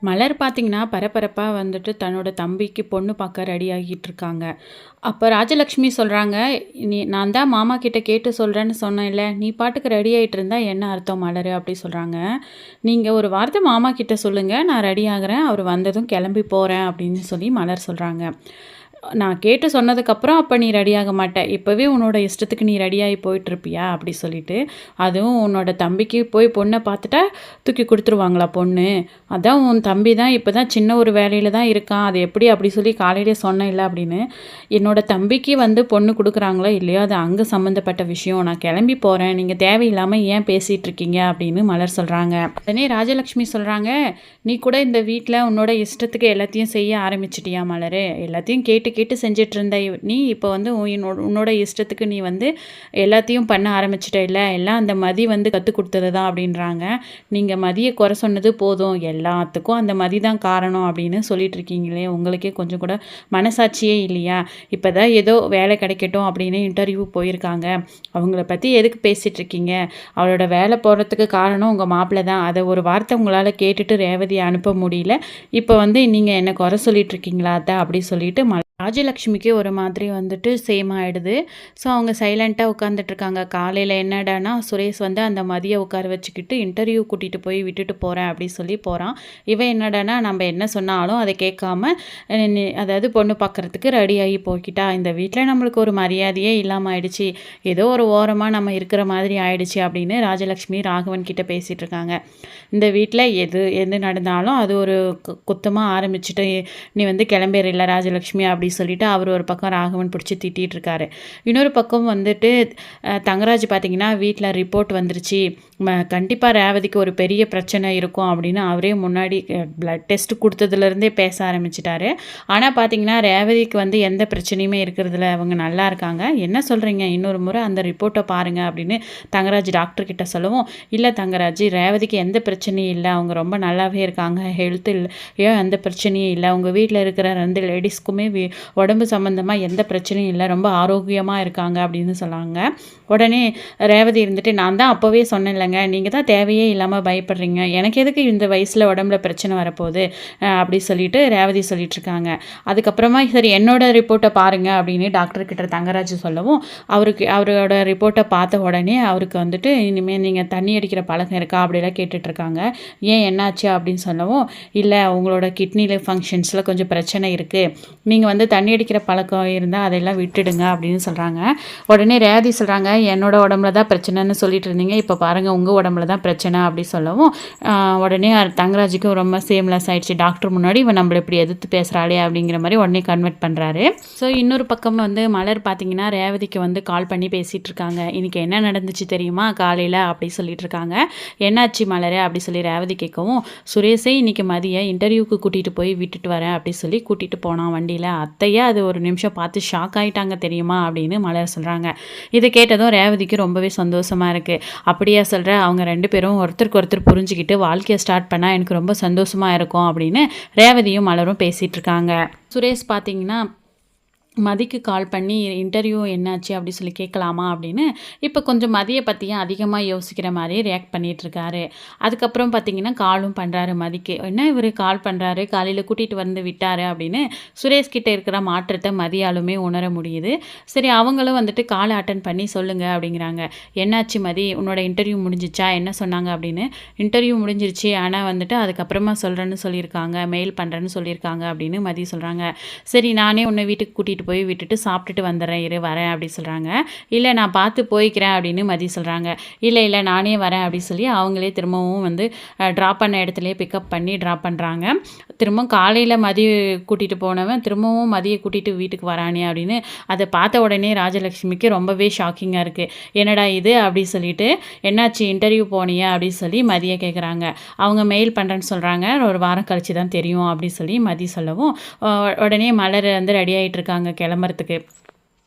மலர் பார்த்திங்கன்னா பரபரப்பாக வந்துட்டு தன்னோட தம்பிக்கு பொண்ணு பார்க்க ரெடி ஆகிட்டு இருக்காங்க. அப்போ ராஜலக்ஷ்மி சொல்கிறாங்க, நான் தான் மாமா கிட்ட கேட்டு சொல்கிறேன்னு சொன்னேன்ல, நீ பாட்டுக்கு ரெடி ஆகிட்டு இருந்தா என்ன அர்த்தம் மலர் அப்படி சொல்கிறாங்க. நீங்கள் ஒரு வார்த்தை மாமா கிட்ட சொல்லுங்கள், நான் ரெடி ஆகிறேன், அவர் வந்ததும் கிளம்பி போகிறேன் அப்படின்னு சொல்லி மலர் சொல்கிறாங்க. நான் கேட்டு சொன்னதுக்கப்புறம் அப்போ நீ ரெடியாக மாட்ட, இப்போவே உன்னோட இஷ்டத்துக்கு நீ ரெடியாகி போயிட்டுருப்பியா அப்படி சொல்லிட்டு, அதுவும் உன்னோட தம்பிக்கு போய் பொண்ணை பார்த்துட்டா தூக்கி கொடுத்துருவாங்களா பொண்ணு, அதான் உன் தம்பி தான் இப்போ தான் சின்ன ஒரு வேலையில் தான் இருக்கான், அது எப்படி அப்படி சொல்லி காலையிலே சொன்னேன் இல்லை அப்படின்னு. என்னோட தம்பிக்கு வந்து பொண்ணு கொடுக்குறாங்களோ இல்லையோ அது அங்கே சம்மந்தப்பட்ட விஷயம், நான் கிளம்பி போகிறேன், நீங்கள் தேவையில்லாமல் ஏன் பேசிகிட்டு இருக்கீங்க அப்படின்னு மலர் சொல்கிறாங்க. உடனே ராஜலக்ஷ்மி சொல்கிறாங்க, நீ கூட இந்த வீட்டில் உன்னோட இஷ்டத்துக்கு எல்லாத்தையும் செய்ய ஆரம்பிச்சிட்டியா மலர், எல்லாத்தையும் கேட்டு கேட்டு செஞ்சிட்டு இருந்த நீ இப்போ வந்து உன்னோட இஷ்டத்துக்கு நீ வந்து எல்லாத்தையும் பண்ண ஆரம்பிச்சிட்ட இல்லை, எல்லாம் அந்த மதி வந்து கற்றுக் கொடுத்தது தான் அப்படின்றாங்க. நீங்கள் மதியை குறை சொன்னது போதும், எல்லாத்துக்கும் அந்த மதி தான் காரணம் அப்படின்னு சொல்லிட்டு இருக்கீங்களே, உங்களுக்கே கொஞ்சம் கூட மனசாட்சியே இல்லையா? இப்போ தான் ஏதோ வேலை கிடைக்கட்டும் அப்படின்னு இன்டர்வியூ போயிருக்காங்க, அவங்கள பற்றி எதுக்கு பேசிகிட்டு இருக்கீங்க? அவளோட வேலை போகிறதுக்கு காரணம் உங்கள் மாப்பிள்ளை தான், அதை ஒரு வார்த்தை உங்களால் கேட்டுட்டு ரேவதியை அனுப்ப முடியல, இப்போ வந்து நீங்கள் என்ன குறை சொல்லிட்டு இருக்கீங்களா அத்தை அப்படி சொல்லிட்டு ராஜலக்ஷ்மிக்கு ஒரு மாதிரி வந்துட்டு சேம் ஆகிடுது. ஸோ அவங்க சைலண்ட்டாக உட்காந்துட்ருக்காங்க. காலையில் என்னடானா சுரேஷ் வந்து அந்த மதியை உட்கார வச்சுக்கிட்டு இன்டர்வியூ கூட்டிகிட்டு போய் விட்டுட்டு போகிறேன் அப்படி சொல்லி போகிறான். இவன் என்னடானா நம்ம என்ன சொன்னாலும் அதை கேட்காம அதாவது பொண்ணு பார்க்குறதுக்கு ரெடி ஆகி போய்கிட்டா, இந்த வீட்டில் நம்மளுக்கு ஒரு மரியாதையே இல்லாமல் ஆயிடுச்சு, ஏதோ ஒரு ஓரமாக நம்ம இருக்கிற மாதிரி ஆயிடுச்சு அப்படின்னு ராஜலக்ஷ்மி ராகவன் கிட்ட பேசிகிட்டு இருக்காங்க. இந்த வீட்டில் எது நடந்தாலும் அது ஒரு குத்தமாக ஆரம்பிச்சுட்டு நீ வந்து கிளம்பிடல ராஜலக்ஷ்மி அப்படி சொல்லிட்டு அவர் ஒரு பக்கம் ராகவன் பிடிச்சி திட்டிகிட்டு இருக்காரு. இன்னொரு பக்கம் வந்துட்டு தங்கராஜ் பார்த்திங்கன்னா வீட்டில் ரிப்போர்ட் வந்துருச்சு, கண்டிப்பாக ரேவதிக்கு ஒரு பெரிய பிரச்சனை இருக்கும் அப்படின்னு அவரே முன்னாடி பிளட் டெஸ்ட் கொடுத்ததுலேருந்தே பேச ஆரம்பிச்சிட்டாரு. ஆனால் பார்த்திங்கன்னா ரேவதிக்கு வந்து எந்த பிரச்சனையுமே இருக்கிறதுல அவங்க நல்லா இருக்காங்க, என்ன சொல்கிறீங்க, இன்னொரு முறை அந்த ரிப்போர்ட்டை பாருங்கள் அப்படின்னு தங்கராஜ் டாக்டர்கிட்ட சொல்லவும், இல்லை தங்கராஜ் ரேவதிக்கு எந்த பிரச்சனையும் இல்லை, அவங்க ரொம்ப நல்லாவே இருக்காங்க, ஹெல்த் ஏன் எந்த பிரச்சனையும் இல்லை, உங்கள் வீட்டில் இருக்கிற 2 லேடிஸ்க்குமே உடம்பு சம்மந்தமாக எந்த பிரச்சனையும் இல்லை, ரொம்ப ஆரோக்கியமாக இருக்காங்க அப்படின்னு சொன்னாங்க. உடனே ரேவதி இருந்துட்டு, நான் தான் அப்போவே சொன்னேன் இல்லைங்க, நீங்கள் தான் தேவையே இல்லாமல் பயப்படுறீங்க, எனக்கு எதுக்கு இந்த வயசில் உடம்புல பிரச்சனை வரப்போகுது அப்படி சொல்லிட்டு ரேவதி சொல்லிட்டு இருக்காங்க. அதுக்கப்புறமா சரி என்னோட ரிப்போர்ட்டை பாருங்கள் அப்படின்னு டாக்டர்கிட்ட தங்கராஜ் சொல்லவும், அவரோட ரிப்போர்ட்டை பார்த்த உடனே அவருக்கு வந்துட்டு இனிமேல் நீங்கள் தண்ணி அடிக்கிற பழக்கம் இருக்கா அப்படிலாம் கேட்டுட்ருக்காங்க. ஏன் என்னாச்சு அப்படின்னு சொல்லவும், இல்லை உங்களோட கிட்னியில் ஃபங்க்ஷன்ஸில் கொஞ்சம் பிரச்சனை இருக்குது, நீங்கள் வந்து தண்ணி அடிக்கிற பழக்கம் இருந்தால் அதெல்லாம் விட்டுடுங்க அப்படின்னு சொல்கிறாங்க. உடனே ரேவதி சொல்கிறாங்க, என்னோட உடம்புல தான் பிரச்சனைன்னு சொல்லிட்டு இருந்தீங்க, இப்போ பாருங்கள் உங்கள் உடம்புல தான் பிரச்சனை அப்படி சொல்லவும், உடனே தங்கராஜுக்கும் ரொம்ப சேம்லெஸ் ஆகிடுச்சு, டாக்டர் முன்னாடி இவன் நம்மளை இப்படி எதிர்த்து பேசுகிறாளே அப்படிங்கிற மாதிரி உடனே கன்வெர்ட் பண்ணுறாரு. ஸோ இன்னொரு பக்கம் வந்து மலர் பார்த்திங்கன்னா ரேவதிக்கு வந்து கால் பண்ணி பேசிகிட்டு இருக்காங்க. இன்றைக்கி என்ன நடந்துச்சு தெரியுமா காலையில் அப்படி சொல்லிட்டு இருக்காங்க. என்னாச்சு மலரே அப்படி சொல்லி ரேவதி கேட்கவும், சுரேஷை இன்றைக்கி மதிய இன்டர்வியூக்கு கூட்டிகிட்டு போய் விட்டுட்டு வரேன் அப்படி சொல்லி கூட்டிகிட்டு போனான் வண்டியில், அத்தையே அது ஒரு நிமிஷம் பார்த்து ஷாக் ஆகிட்டாங்க தெரியுமா அப்படின்னு மலர் சொல்கிறாங்க. இதை கேட்டதும் ரேவதிக்கு ரொம்பவே சந்தோஷமாக இருக்குது. அப்படியா சொல்கிற, அவங்க 2 பேரும் ஒருத்தருக்கு ஒருத்தர் புரிஞ்சுக்கிட்டு வாழ்க்கையை ஸ்டார்ட் பண்ணால் எனக்கு ரொம்ப சந்தோஷமாக இருக்கும் அப்படின்னு ரேவதியும் மலரும் பேசிகிட்டு இருக்காங்க. சுரேஷ் பார்த்திங்கன்னா மதிக்கு கால் பண்ணி இன்டர்வியூ என்னாச்சு அப்படி சொல்லி கேட்கலாமா அப்படின்னு இப்போ கொஞ்சம் மதியை பற்றியும் அதிகமாக யோசிக்கிற மாதிரி ரியாக்ட் பண்ணிகிட்ருக்காரு. அதுக்கப்புறம் பார்த்திங்கன்னா காலும் பண்ணுறாரு மதிக்கு, என்ன இவர் கால் பண்ணுறாரு, காலையில் கூட்டிகிட்டு வந்து விட்டார் அப்படின்னு சுரேஷ்கிட்ட இருக்கிற மாற்றத்தை மதியாலுமே உணர முடியுது. சரி அவங்களும் வந்துட்டு காலை அட்டன் பண்ணி சொல்லுங்கள் அப்படிங்கிறாங்க. என்னாச்சு மதி, உன்னோட இன்டர்வியூ முடிஞ்சிச்சா, என்ன சொன்னாங்க அப்படின்னு. இன்டர்வியூ முடிஞ்சிருச்சு, ஆனால் வந்துட்டு அதுக்கப்புறமா சொல்கிறேன்னு சொல்லியிருக்காங்க, மெயில் பண்ணுறேன்னு சொல்லியிருக்காங்க அப்படின்னு மதி சொல்கிறாங்க. சரி நானே உன்னை வீட்டுக்கு கூட்டிகிட்டு போய் விட்டுட்டு சாப்பிட்டுட்டு வந்துடுறேன் வரேன் அப்படி சொல்கிறாங்க. இல்லை நான் பார்த்து போய்க்கிறேன் அப்படின்னு மதி சொல்கிறாங்க. இல்லை நானே வரேன் அப்படி சொல்லி அவங்களே திரும்பவும் வந்து ட்ராப் பண்ண இடத்துலையே பிக்கப் பண்ணி ட்ராப் பண்ணுறாங்க. திரும்பவும் காலையில் மதிய கூட்டிகிட்டு போனவன் திரும்பவும் மதியை கூட்டிகிட்டு வீட்டுக்கு வரானே அப்படின்னு அதை பார்த்த உடனே ராஜலக்ஷ்மிக்கு ரொம்பவே ஷாக்கிங்காக இருக்குது. என்னடா இது அப்படி சொல்லிட்டு, என்னாச்சு இன்டர்வியூ போனியா அப்படின்னு சொல்லி மதியை கேட்குறாங்க. அவங்க மெயில் பண்ணுறேன்னு சொல்கிறாங்க, ஒரு வாரம் கழிச்சு தான் தெரியும் அப்படி சொல்லி மதி சொல்லவும், உடனே மலர் வந்து ரெடி ஆகிட்டு இருக்காங்க கிளம்புறதுக்கு.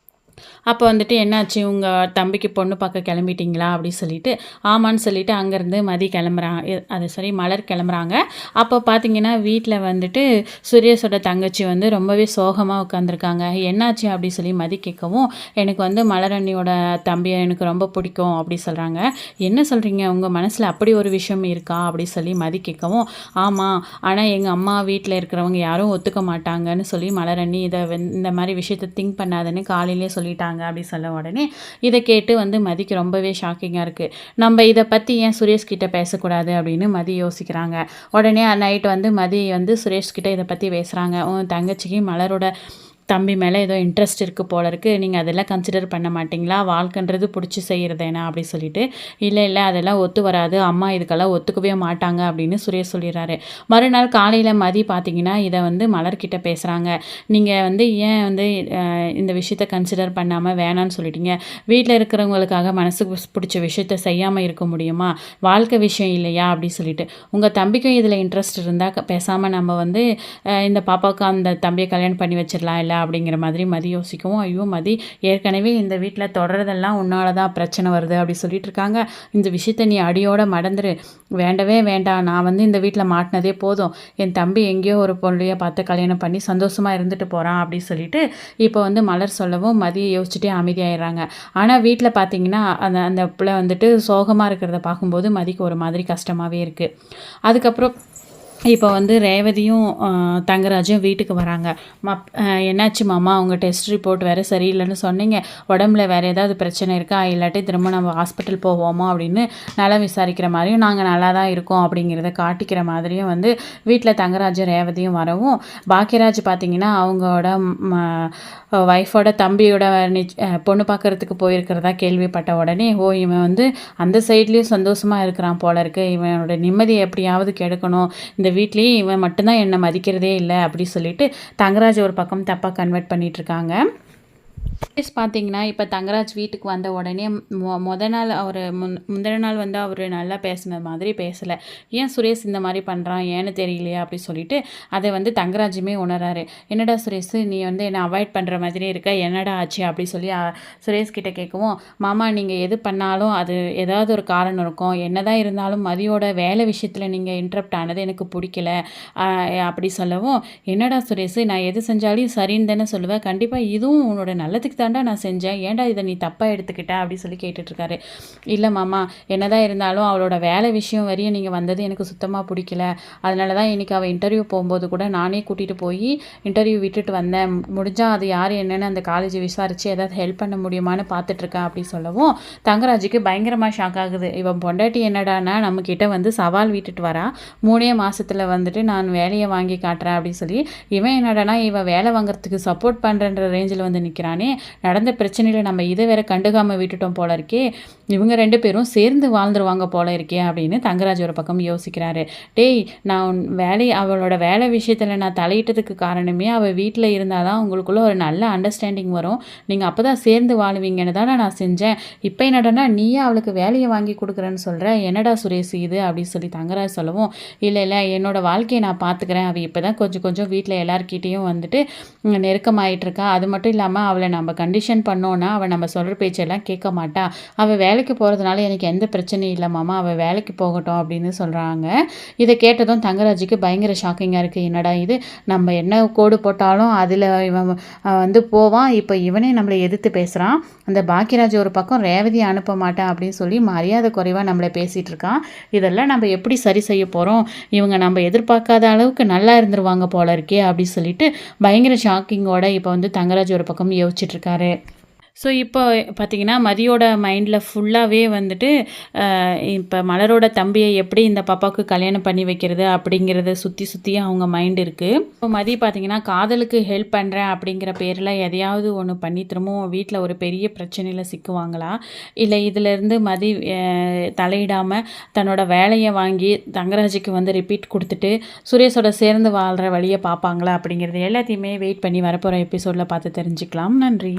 அப்போ வந்துட்டு என்னாச்சு உங்கள் தம்பிக்கு பொண்ணு பார்க்க கிளம்பிட்டீங்களா அப்படி சொல்லிட்டு ஆமான்னு சொல்லிட்டு அங்கேருந்து மதி கிளம்புறாங்க அது சரி மலர் கிளம்புறாங்க. அப்போ பார்த்தீங்கன்னா வீட்டில் வந்துட்டு சுரேஷோட தங்கச்சி வந்து ரொம்பவே சோகமாக உட்காந்துருக்காங்க. என்னாச்சு அப்படி சொல்லி மதி கேட்கவும் எனக்கு வந்து மலரண்ணியோட தம்பியை எனக்கு ரொம்ப பிடிக்கும் அப்படி சொல்கிறாங்க. என்ன சொல்கிறீங்க உங்கள் மனசில் அப்படி ஒரு விஷயம் இருக்கா அப்படி சொல்லி மதி கேட்கவும் ஆமாம் ஆனால் எங்கள் அம்மா வீட்டில் இருக்கிறவங்க யாரும் ஒத்துக்க மாட்டாங்கன்னு சொல்லி மலரண்ணி இதை இந்த மாதிரி விஷயத்தை திங்க் பண்ணாதுன்னு காலையிலே சொல்லிட்டாங்க அப்படி சொல்ல உடனே இதை கேட்டு வந்து மதிக்கு ரொம்பவே ஷாக்கிங்காக இருக்குது. நம்ம இதை பற்றி ஏன் சுரேஷ் கிட்ட பேசக்கூடாது அப்படின்னு மதி யோசிக்கிறாங்க. உடனே நைட் வந்து மதி வந்து சுரேஷ் கிட்ட இதை பற்றி பேசுகிறாங்க. உன் தங்கச்சிக்கு மலரோட தம்பி மேலே ஏதோ இன்ட்ரெஸ்ட் இருக்குது போல இருக்குது, நீங்கள் அதெல்லாம் கன்சிடர் பண்ண மாட்டிங்களா, வாழ்க்கைன்றது பிடிச்சி செய்கிறதேனா அப்படி சொல்லிட்டு இல்லை அதெல்லாம் ஒத்து வராது, அம்மா இதுக்கெல்லாம் ஒத்துக்கவே மாட்டாங்க அப்படின்னு சுரேஷ் சொல்லிடுறாரு. மறுநாள் காலையில் மதி பார்த்தீங்கன்னா இதை வந்து மலர்கிட்ட பேசுகிறாங்க. நீங்கள் வந்து ஏன் வந்து இந்த விஷயத்த கன்சிடர் பண்ணாமல் வேணான்னு சொல்லிட்டீங்க, வீட்டில் இருக்கிறவங்களுக்காக மனசுக்கு பிடிச்ச விஷயத்த செய்யாமல் இருக்க முடியுமா, வாழ்க்கை விஷயம் இல்லையா அப்படி சொல்லிட்டு உங்கள் தம்பிக்கும் இதில் இன்ட்ரெஸ்ட் இருந்தால் பேசாமல் நம்ம வந்து இந்த பாப்பாவுக்கு அந்த தம்பியை கல்யாணம் பண்ணி வச்சிடலாம் இல்லை அப்படிங்கிற மாதிரி மதி யோசிக்கவும் ஐயோ மதி ஏற்கனவே இந்த வீட்டில் தொடர்றதெல்லாம் உன்னால தான் பிரச்சனை வருது அப்படி சொல்லிட்டு இருக்காங்க, இந்த விஷயத்தை நீ அடியோட மடந்துரு, வேண்டவே வேண்டாம், நான் வந்து இந்த வீட்டில் மாட்டினதே போதும், என் தம்பி எங்கேயோ ஒரு பொருளையை பார்த்து கல்யாணம் பண்ணி சந்தோஷமாக இருந்துட்டு போகிறான் அப்படி சொல்லிட்டு இப்போ வந்து மலர் சொல்லவும் மதியை யோசிச்சுட்டே அமைதியாயிடுறாங்க. ஆனால் வீட்டில் பார்த்தீங்கன்னா அந்த பிள்ளை வந்துட்டு சோகமாக இருக்கிறத பார்க்கும்போது மதிக்கு ஒரு மாதிரி கஷ்டமாகவே இருக்குது. அதுக்கப்புறம் இப்போ வந்து ரேவதியும் தங்கராஜும் வீட்டுக்கு வராங்க. என்னாச்சு மாமா உங்கள் டெஸ்ட் ரிப்போர்ட் வேறு சரியில்லைன்னு சொன்னீங்க, உடம்புல வேறு ஏதாவது பிரச்சனை இருக்கா, இல்லாட்டி திரும்ப நம்ம ஹாஸ்பிட்டல் போவோமா அப்படின்னு நல்லா விசாரிக்கிற மாதிரியும் நாங்கள் நல்லா தான் இருக்கோம் அப்படிங்கிறத காட்டிக்கிற மாதிரியும் வந்து வீட்டில் தங்கராஜும் ரேவதியும் வரவும் பாக்கியராஜ் பார்த்திங்கன்னா அவங்களோட ஒய்ஃபோட தம்பியோட பொண்ணு பார்க்குறதுக்கு போயிருக்கிறதா கேள்விப்பட்ட உடனே இவன் வந்து அந்த சைட்லேயும் சந்தோஷமாக இருக்கிறான் போல இருக்கு, இவனோட நிம்மதியை எப்படியாவது கெடுக்கணும், இந்த வீட்லேயே இவன் மட்டும்தான் என்னை மதிக்கிறதே இல்லை அப்படி சொல்லிட்டு தங்கராஜ் ஒரு பக்கம் தப்பாக கன்வெர்ட் பண்ணிகிட்ருக்காங்க. பார்த்தீங்கன்னா இப்போ தங்கராஜ் வீட்டுக்கு வந்த உடனே மொதல் நாள் அவர் முந்தின நாள் வந்து அவர் நல்லா பேசின மாதிரி பேசலை, ஏன் சுரேஷ் இந்த மாதிரி பண்ணுறான் ஏன்னு தெரியலையா அப்படி சொல்லிட்டு அதை வந்து தங்கராஜுமே உணராரு. என்னடா சுரேஷ் நீ வந்து என்னை அவாய்ட் பண்ணுற மாதிரி இருக்க, என்னடா ஆச்சு அப்படி சொல்லி சுரேஷ் கிட்ட கேட்கவும் மாமா நீங்கள் எது பண்ணாலும் அது ஏதாவது ஒரு காரணம் இருக்கும், என்னதான் இருந்தாலும் மதியோட வேலை விஷயத்தில் நீங்கள் இன்ட்ரப்ட் ஆனது எனக்கு பிடிக்கல அப்படி சொல்லவும் என்னடா சுரேஷ் நான் எது செஞ்சாலும் சரின்னு தானே சொல்லுவேன், கண்டிப்பாக இதுவும் உன்னோட நல்லதுக்கு தாண்டா நான் செஞ்சேன், ஏன்டா இதை நீ தப்பாக எடுத்துக்கிட்ட அப்படி சொல்லி கேட்டுட்ருக்காரு. இல்லை மாமா என்னதான் இருந்தாலும் அவளோட வேலை விஷயம் வரையும் நீங்கள் வந்தது எனக்கு சுத்தமாக பிடிக்கல, அதனால தான் இன்றைக்கி அவள் இன்டர்வியூ போகும்போது கூட நானே கூட்டிகிட்டு போய் இன்டர்வியூ விட்டுட்டு வந்தேன், முடிஞ்சால் அது யார் என்னென்னு அந்த காலேஜ் விசாரித்து ஏதாவது ஹெல்ப் பண்ண முடியுமான்னு பார்த்துட்ருக்கேன் அப்படி சொல்லவும் தங்கராஜுக்கு பயங்கரமாக ஷாக் ஆகுது. இவன் பொண்டாட்டி என்னடானா நம்மக்கிட்ட வந்து சவால் விட்டுட்டு வரா, 3 மாதத்தில் வந்துட்டு நான் வேலையை வாங்கி காட்டுறேன் அப்படின்னு சொல்லி இவன் என்னடானா இவன் வேலை வாங்குறதுக்கு சப்போர்ட் பண்ணுறன்ற ரேஞ்சில் வந்து நிற்கிறானே, நடந்த பிரச்சனையில் நம்ம இதை வேற கண்டுக்காமல் விட்டுட்டோம் போல இருக்கே, இவங்க 2 பேரும் சேர்ந்து வாழ்ந்துருவாங்க போல இருக்கே அப்படின்னு தங்கராஜ் ஒரு பக்கம் யோசிக்கிறாரு. டேய் நான் அவளோட வேலை விஷயத்தில் நான் தலையிட்டதுக்கு காரணமே அவள் வீட்டில் இருந்தால் தான் உங்களுக்குள்ள ஒரு நல்ல அண்டர்ஸ்டாண்டிங் வரும், நீங்கள் அப்போ தான் சேர்ந்து வாழுவீங்கன்னு தானே நான் செஞ்சேன், இப்போ என்னடனா நீயே அவளுக்கு வேலையை வாங்கி கொடுக்குறேன்னு சொல்கிற, என்னடா சுரேஷ் இது அப்படின்னு சொல்லி தங்கராஜ் சொல்லவும் இல்லை என்னோடய வாழ்க்கையை நான் பார்த்துக்கிறேன், அவள் இப்போ தான் கொஞ்சம் கொஞ்சம் வீட்டில் எல்லாருக்கிட்டேயும் வந்துட்டு நெருக்கமாயிட்டிருக்கா, அது மட்டும் இல்லாமல் அவளை நம்ம கண்டிஷன் பண்ணோன்னா அவள் நம்ம சொல்கிற பேச்செல்லாம் கேட்க மாட்டா, அவள் வேலைக்கு போகிறதுனால எனக்கு எந்த பிரச்சனையும் இல்லை மாமா, அவள் வேலைக்கு போகட்டும் அப்படின்னு சொல்கிறாங்க. இதை கேட்டதும் தங்கராஜுக்கு பயங்கர ஷாக்கிங்காக இருக்குது, என்னடா இது நம்ம என்ன கோடு போட்டாலும் அதில் இவன் வந்து போவான், இப்போ இவனே நம்மளை எதிர்த்து பேசுகிறான், அந்த பாக்கியராஜ் ஒரு பக்கம் ரேவதி அனுப்ப மாட்டேன் அப்படின்னு சொல்லி மரியாதை குறைவாக நம்மளை பேசிகிட்டு இருக்கான், இதெல்லாம் நம்ம எப்படி சரி செய்ய போகிறோம், இவங்க நம்ம எதிர்பார்க்காத அளவுக்கு நல்லா இருந்துருவாங்க போல இருக்கே அப்படின்னு சொல்லிட்டு பயங்கர ஷாக்கிங்கோட இப்போ வந்து தங்கராஜ் ஒரு பக்கம் யோசிச்சுட்ருக்காரு. ஸோ இப்போ பார்த்திங்கன்னா மதியோட மைண்டில் ஃபுல்லாகவே வந்துட்டு இப்போ மலரோட தம்பியை எப்படி இந்த பாப்பாவுக்கு கல்யாணம் பண்ணி வைக்கிறது அப்படிங்கிறத சுற்றி அவங்க மைண்ட் இருக்குது. இப்போ மதி பார்த்திங்கன்னா காதலுக்கு ஹெல்ப் பண்ணுறேன் அப்படிங்கிற பேரில் எதையாவது ஒன்று பண்ணி திரும்பவும் வீட்டில் ஒரு பெரிய பிரச்சனையில் சிக்குவாங்களா, இல்லை இதிலேருந்து மதி தலையிடாமல் தன்னோட வேலையை வாங்கி தங்கராஜுக்கு வந்து ரிப்பீட் கொடுத்துட்டு சுரேஷோட சேர்ந்து வாழ்கிற வழியை பார்ப்பாங்களா அப்படிங்கிறது எல்லாத்தையுமே வெயிட் பண்ணி வரப்போகிற எபிசோடில் பார்த்து தெரிஞ்சுக்கலாம். நன்றி.